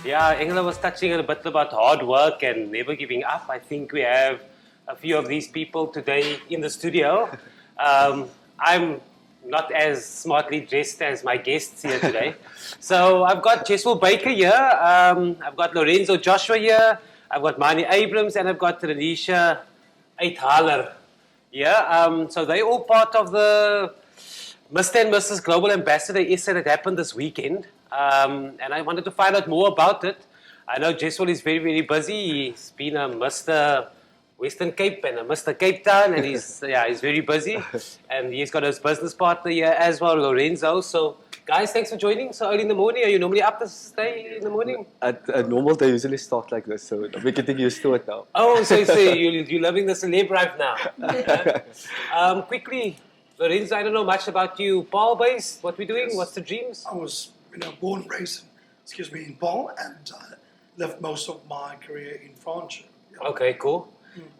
Yeah, Engela was touching a bit about hard work and never giving up. I think we have a few of these people today in the studio. I'm not as smartly dressed as my guests here today. So I've got Jesswil Baker here. I've got Lorenzo Joshua here. I've got Mani Abrams and I've got Renisha Eithaler. Yeah, so they're all part of the Mr. and Mrs. Global Ambassador essay that happened this weekend. And I wanted to find out more about it. I know Jesswil is very, very busy. He's been a Mr. Western Cape and a Mr. Cape Town, and he's very busy. And he's got his business partner here as well, Lorenzo. So, guys, thanks for joining so early in the morning. Are you normally up to stay in the morning? At a normal day, usually start like this, so we're getting used to it now. Oh, so you're loving the celeb life now. Quickly, Lorenzo, I don't know much about you. Paul base, what we're doing? What's the dreams? I was born and raised in Paul, and lived most of my career in France. Okay, cool.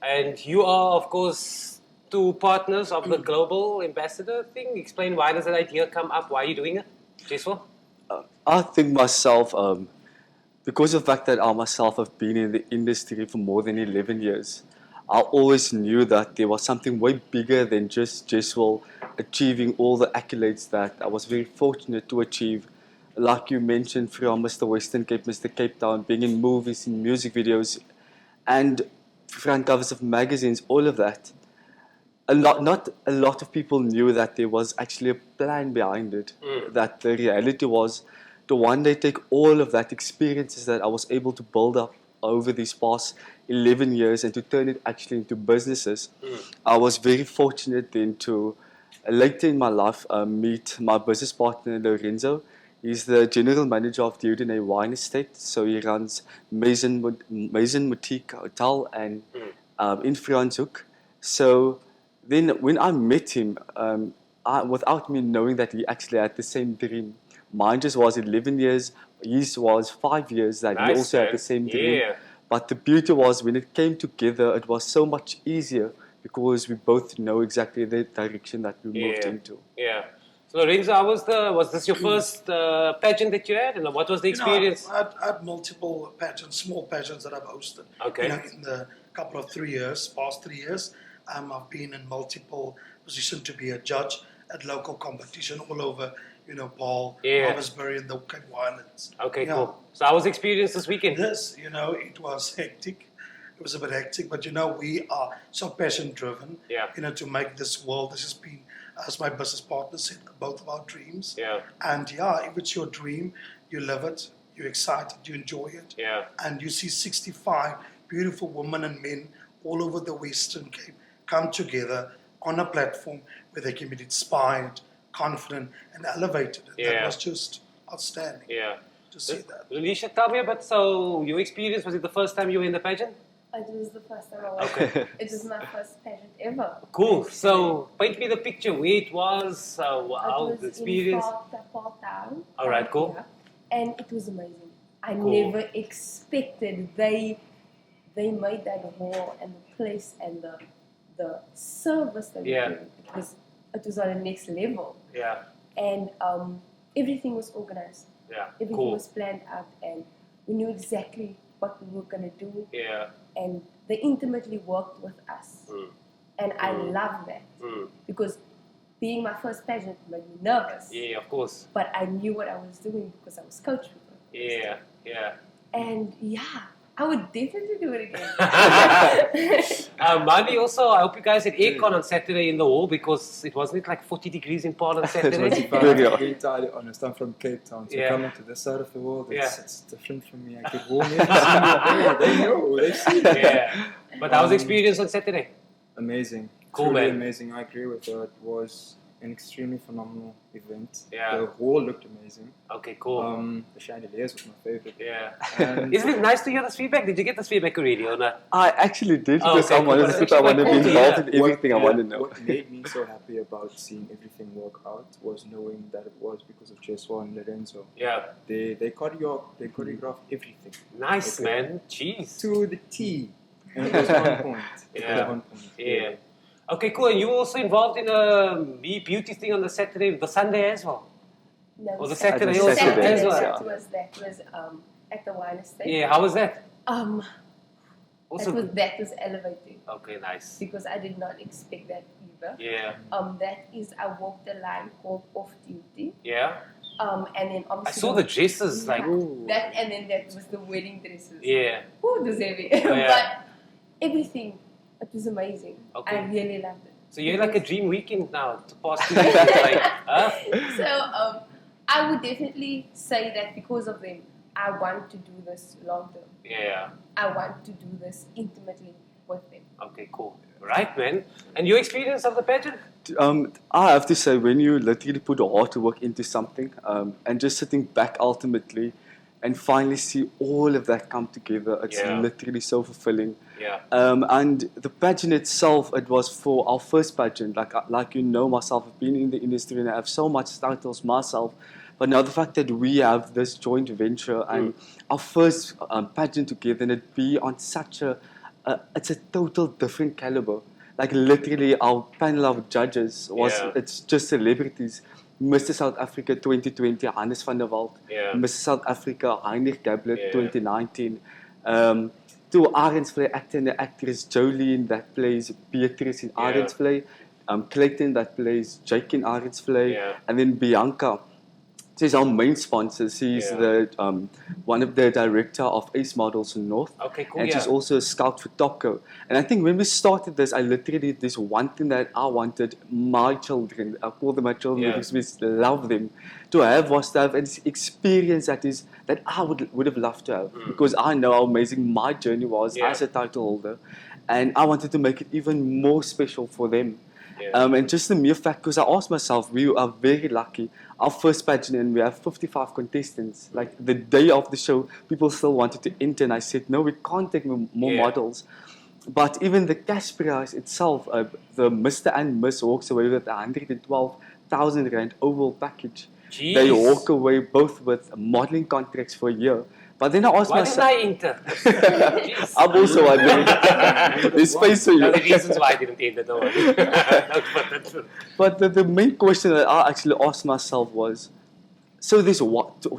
And you are, of course, two partners of the Global Ambassador thing. Explain, why does that idea come up? Why are you doing it, Jesswil? I think myself, because of the fact that I myself have been in the industry for more than 11 years, I always knew that there was something way bigger than just Jesswil achieving all the accolades that I was very fortunate to achieve. Like you mentioned, from Mr. Western Cape, Mr. Cape Town, being in movies, in music videos, and front covers of magazines, all of that. Not a lot of people knew that there was actually a plan behind it. That the reality was to one day take all of that experiences that I was able to build up over these past 11 years and to turn it actually into businesses. I was very fortunate then to, later in my life, meet my business partner, Lorenzo. He's the general manager of the Udine Wine Estate, so he runs Maison Boutique Hotel and in Franshoek. So then when I met him, without me knowing that he actually had the same dream, mine just was 11 years, his was 5 years, that he also had the same dream. Yeah. But the beauty was when it came together, it was so much easier because we both know exactly the direction that we moved into. Yeah. So Lorenzo, was this your first pageant that you had? And what was the experience? I had multiple pageants, small pageants that I've hosted. Okay. In the couple of past 3 years, I've been in multiple positions to be a judge at local competition all over, Paul, Robertsbury and the Cape Winelands. Okay, cool. So how was the experience this weekend? It was hectic. It was a bit hectic, but we are so passion driven. Yeah. To make this world. This has been, as my business partner said, both of our dreams. Yeah. And if it's your dream, you live it, you're excited, you enjoy it. Yeah. And you see 65 beautiful women and men all over the Western Cape come together on a platform where they can be inspired, confident, and elevated. And that was just outstanding. Yeah. To see that. Renisha, tell me about, so your experience, was it the first time you were in the pageant? It was the first time I was. Okay. It was my first pageant ever. Cool. So paint me the picture, where it was, how it the was experience. in Paul Town. All right, cool. Yeah. And it was amazing. I Cool. never expected they made that hall and the place and the service that we did. It was on the next level. Yeah. And everything was organized. Yeah. Everything was planned out, and we knew exactly what we were gonna do. Yeah. And they intimately worked with us. And I love that because being my first pageant made me nervous. Yeah, of course. But I knew what I was doing because I was coached with them. Yeah, yeah. And I would definitely do it again. Mani, also, I hope you guys had aircon on Saturday in the hall, because it wasn't like 40 degrees in Paul on Saturday. To be entirely honest, I'm from Cape Town, so coming to this side of the world, it's different for me. I get warm here. They know, they've seen it. Yeah. But how was the experience on Saturday? Amazing. Cool, Truly man. Amazing. I agree with that. It was an extremely phenomenal event. Yeah. The hall looked amazing. Okay, cool. The chandeliers was my favorite. Yeah. And Isn't it nice to hear this feedback? Did you get this feedback already or not? I actually did, because okay, I wanted cool. to, I want to be Cool to involved hear. in everything. I want to know. What made me so happy about seeing everything work out was knowing that it was because of Jesswil and Lorenzo. Yeah. They choreographed everything. Nice, man. Jeez. To the T. And it was on point. It Yeah. was on point. Yeah. Okay, cool. And you were also involved in a beauty thing on the Saturday, the Sunday as well? No, Or the Saturday. Saturday also Saturday, as well? That was at the wine estate. Yeah, how was that? That was elevating Okay, nice. because I did not expect that either. Yeah, That is, I walked a line called Off Duty. yeah. And then I obviously saw the dresses, like, that, and then that was the wedding dresses. yeah. Ooh, it was heavy. yeah. But everything, it was amazing. Okay. I really loved it. So you're like a dream weekend now to pass 2 weeks. Like, huh? So I would definitely say that because of them, I want to do this long term. Yeah. I want to do this intimately with them. Okay, cool. Right, man. And your experience of the pageant? I have to say, when you literally put a hard work into something, and just sitting back ultimately, and finally see all of that come together, it's Yeah. literally so fulfilling. Yeah. And the pageant itself, it was for our first pageant. Like you know, myself, I've been in the industry and I have so much titles myself. But now the fact that we have this joint venture and our first pageant together, and it be on such it's a total different caliber. Like literally, our panel of judges it's just celebrities. Mr. South Africa 2020, Hannes van der Walt. Yeah. Mr. South Africa, Heinrich Gablet, Yeah. 2019. Two Arendsvlei actor and actress, Jolene that plays Beatrice in Yeah. Arendsvlei, Clayton that plays Jake in Arendsvlei, Yeah. and then Bianca. She's our main sponsor. She's the one of the director of Ace Models in North. Okay, cool. And yeah. she's also a scout for Topco. And I think when we started this, I literally did this one thing that I wanted my children, I call them my children because we love them, to have was to have an experience that I would have loved to have. Because I know how amazing my journey was as a title holder. And I wanted to make it even more special for them. Yeah. And just the mere fact, because I asked myself, we are very lucky. Our first pageant, and we have 55 contestants. Like the day of the show, people still wanted to enter, and I said, no, we can't take more models. But even the cash prize itself, the Mr. and Miss walks away with 112,000 Rand overall package. Jeez. They walk away both with modeling contracts for a year. But then I asked Why myself, didn't I enter? Jeez. I'm also wondering, there's space for you. No, the reasons why I didn't enter, don't worry. That's true. But the main question that I actually asked myself was, so there's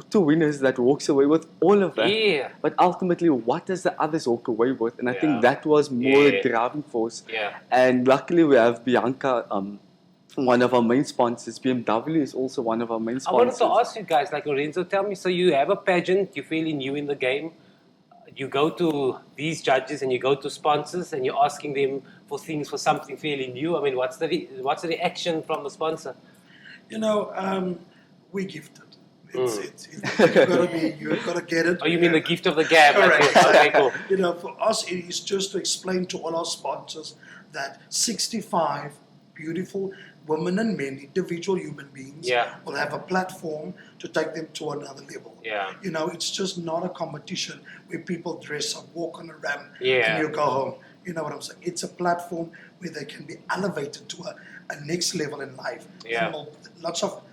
two winners that walks away with all of that. Yeah. But ultimately, what does the others walk away with? And I Yeah. think that was more the driving force. Yeah. And luckily, we have Bianca, one of our main sponsors. BMW is also one of our main I wanted sponsors. to ask you guys, like Lorenzo, tell me, so you have a pageant, you're fairly new in the game, you go to these judges and you go to sponsors and you're asking them for things for something fairly new. I mean, what's the reaction from the sponsor? You know, we gifted. You've got to get it. Oh, you mean the gift of the gab? Correct. Okay, cool. You know, for us, it is just to explain to all our sponsors that 65 beautiful women and men, individual human beings, will have a platform to take them to another level. Yeah. You know, it's just not a competition where people dress up, walk on a ramp, Yeah. and you go home. You know what I'm saying? It's a platform where they can be elevated to a next level in life. Yeah. And lots of,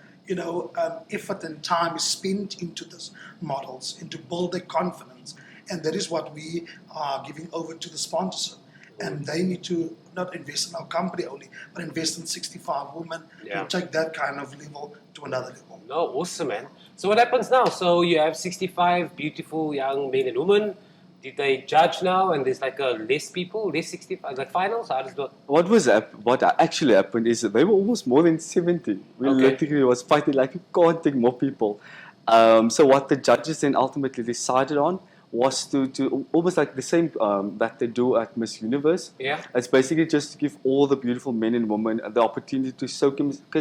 effort and time is spent into these models and to build their confidence. And that is what we are giving over to the sponsor. And they need to not invest in our company only, but invest in 65 women to take that kind of level to another level. No, awesome, man. So what happens now? So you have 65 beautiful young men and women. Did they judge now? And there's like less 65, like finals? How does it work? What actually happened is that they were almost more than 70. We literally was fighting like we can't take more people. So what the judges then ultimately decided on was to almost like the same that they do at Miss Universe. Yeah. It's basically just to give all the beautiful men and women the opportunity to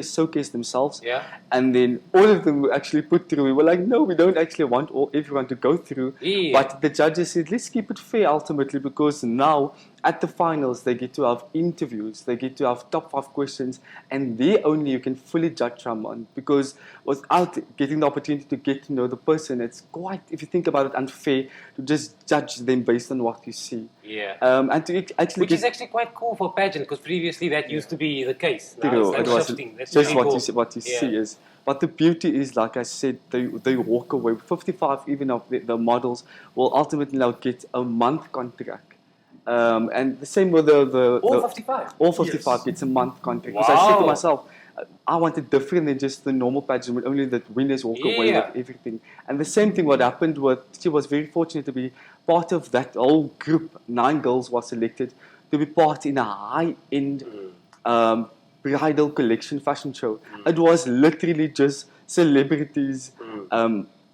showcase themselves. Yeah. And then all of them were actually put through. We were like, no, we don't actually want everyone to go through. Yeah. But the judges said, let's keep it fair ultimately, because now at the finals they get to have interviews, they get to have top 5 questions, and there only you can fully judge someone, because without getting the opportunity to get to know the person, it's quite, if you think about it, unfair to just judge them based on what you see. Yeah. And to actually Which is actually quite cool for pageant, because previously that used to be the case. Now it it's was like shifting. That's just really what you see is. But the beauty is, like I said, they walk away. 55 even of the models will ultimately now get a month contract. And the same with all 55. All 55 gets a month contract. Wow. Because I said to myself, I wanted different than just the normal pageant, with only the winners walk away with everything. And the same thing what happened with, she was very fortunate to be part of that whole group. 9 girls were selected to be part in a high-end bridal collection fashion show. It was literally just celebrities,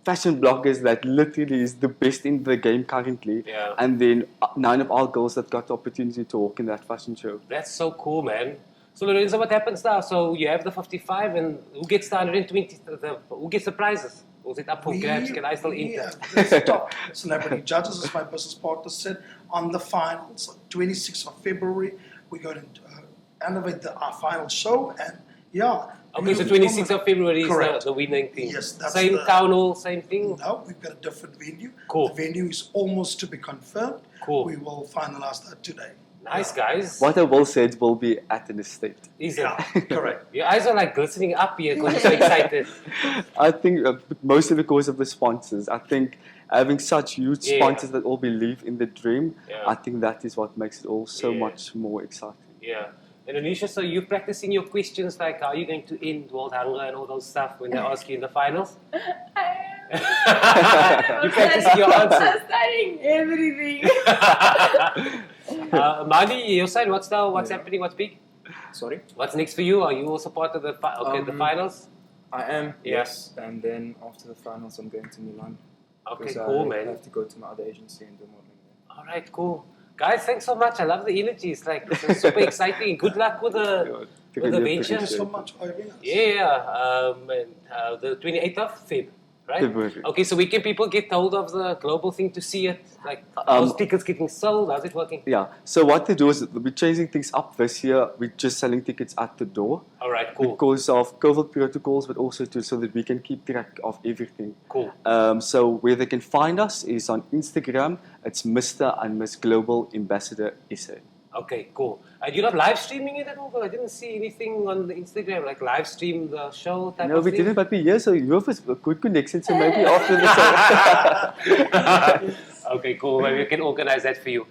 fashion bloggers that literally is the best in the game currently. Yeah. And then 9 of our girls that got the opportunity to walk in that fashion show. That's so cool, man. So Lorenzo, what happens now? So you have the 55, and who gets the 120? Who gets the prizes? Was it up for grabs? Can I still enter? The top celebrity judges, as my business partner said, on the finals, 26th of February, we're going to elevate our final show, and Okay, so 26th of February is the winning thing. Yes, that's same town hall, same thing. No, we've got a different venue. Cool. The venue is almost to be confirmed. Cool. We will finalize that today. Nice, guys. What I will say, it will be at an estate. Is it? Yeah, correct. Your eyes are like glistening up here because you're so excited. I think mostly because of the sponsors. I think having such huge sponsors that all believe in the dream, I think that is what makes it all so much more exciting. Yeah. And Anisha, so you're practicing your questions like how are you going to end world hunger and all those stuff when they ask you in the finals? You're practicing your answer. I'm studying everything. Mali, your side, what's happening? What's big? Sorry? What's next for you? Are you also part of the the finals? I am, yes. And then after the finals, I'm going to Milan. Okay, because cool, I man. have to go to my other agency and do modeling there. All right, cool. Guys, thanks so much. I love the energy. It's like it's super exciting. Good luck with the venture. Thank you so much for having us. Yeah, and the 28th of Feb, right? February. Okay, so where can people get hold of the global thing to see it? Like, how's tickets getting sold? How's it working? Yeah, so what they do is we're changing things up this year. We're just selling tickets at the door. All right, cool. Because of COVID protocols, but also so that we can keep track of everything. Cool. So where they can find us is on Instagram. It's Mr. and Miss Global Ambassador SA. Okay, cool. You're not live streaming it at all? I didn't see anything on the Instagram, like live stream the show type No, of we thing. didn't, but we so you have a good connection, so maybe after the show. Okay, cool. Maybe we can organize that for you.